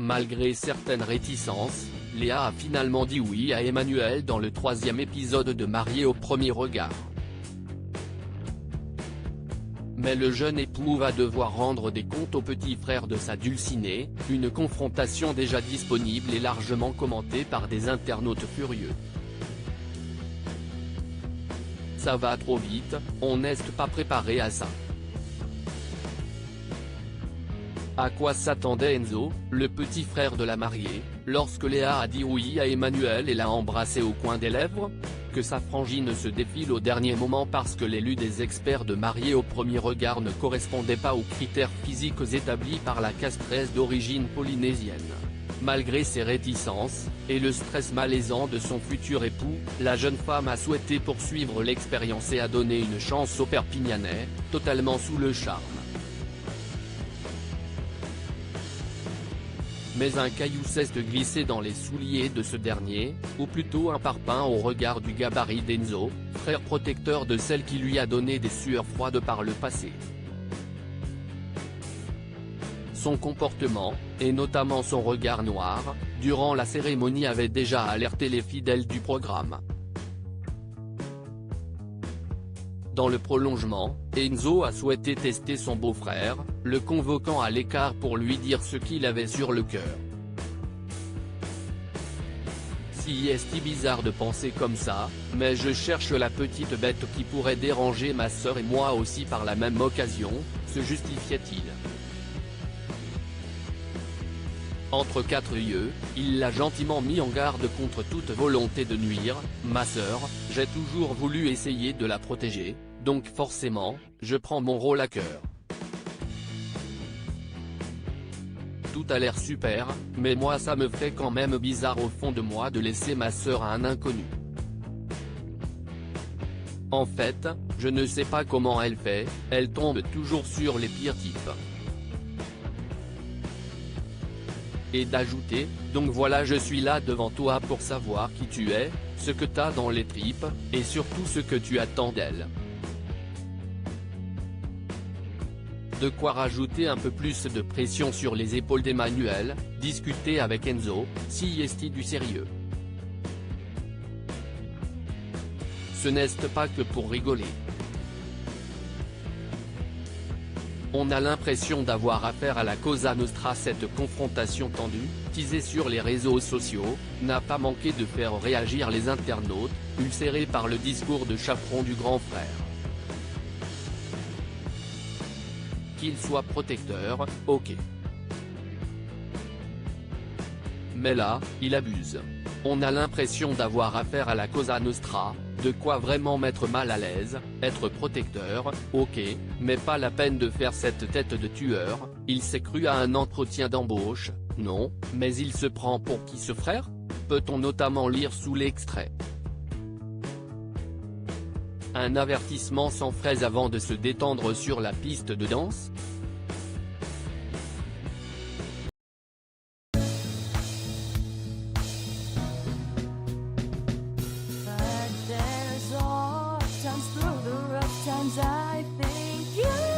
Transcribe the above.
Malgré certaines réticences, Léa a finalement dit oui à Emmanuel dans le 3e épisode de Mariés au premier regard. Mais le jeune époux va devoir rendre des comptes au petit frère de sa dulcinée, une confrontation déjà disponible et largement commentée par des internautes furieux. Ça va trop vite, on n'est pas préparé à ça. À quoi s'attendait Enzo, le petit frère de la mariée, lorsque Léa a dit oui à Emmanuel et l'a embrassé au coin des lèvres? Que sa frangine se défile au dernier moment parce que l'élu des experts de Mariés au premier regard ne correspondait pas aux critères physiques établis par la castreuse d'origine polynésienne. Malgré ses réticences, et le stress malaisant de son futur époux, la jeune femme a souhaité poursuivre l'expérience et a donné une chance au Perpignanais, totalement sous le charme. Mais un caillou cesse de glisser dans les souliers de ce dernier, ou plutôt un parpaing au regard du gabarit d'Enzo, frère protecteur de celle qui lui a donné des sueurs froides par le passé. Son comportement, et notamment son regard noir, durant la cérémonie avait déjà alerté les fidèles du programme. Dans le prolongement, Enzo a souhaité tester son beau-frère, le convoquant à l'écart pour lui dire ce qu'il avait sur le cœur. Si est bizarre de penser comme ça, mais je cherche la petite bête qui pourrait déranger ma sœur et moi aussi par la même occasion, se justifiait-il. Entre quatre yeux, il l'a gentiment mis en garde contre toute volonté de nuire. Ma sœur, j'ai toujours voulu essayer de la protéger, donc forcément, je prends mon rôle à cœur. Tout a l'air super, mais moi ça me fait quand même bizarre au fond de moi de laisser ma sœur à un inconnu. En fait, je ne sais pas comment elle fait, elle tombe toujours sur les pires types. Et d'ajouter, donc voilà je suis là devant toi pour savoir qui tu es, ce que t'as dans les tripes, et surtout ce que tu attends d'elle. De quoi rajouter un peu plus de pression sur les épaules d'Emmanuel, discuter avec Enzo, si est-il du sérieux. Ce n'est pas que pour rigoler. On a l'impression d'avoir affaire à la Cosa Nostra. Cette confrontation tendue, teasée sur les réseaux sociaux, n'a pas manqué de faire réagir les internautes, ulcérés par le discours de chaperon du grand frère. Qu'il soit protecteur, ok. Mais là, il abuse. On a l'impression d'avoir affaire à la Cosa Nostra, de quoi vraiment mettre mal à l'aise, être protecteur, ok, mais pas la peine de faire cette tête de tueur. Il s'est cru à un entretien d'embauche, non, mais il se prend pour qui ce frère? Peut-on notamment lire sous l'extrait. Un avertissement sans fraise avant de se détendre sur la piste de danse? I think you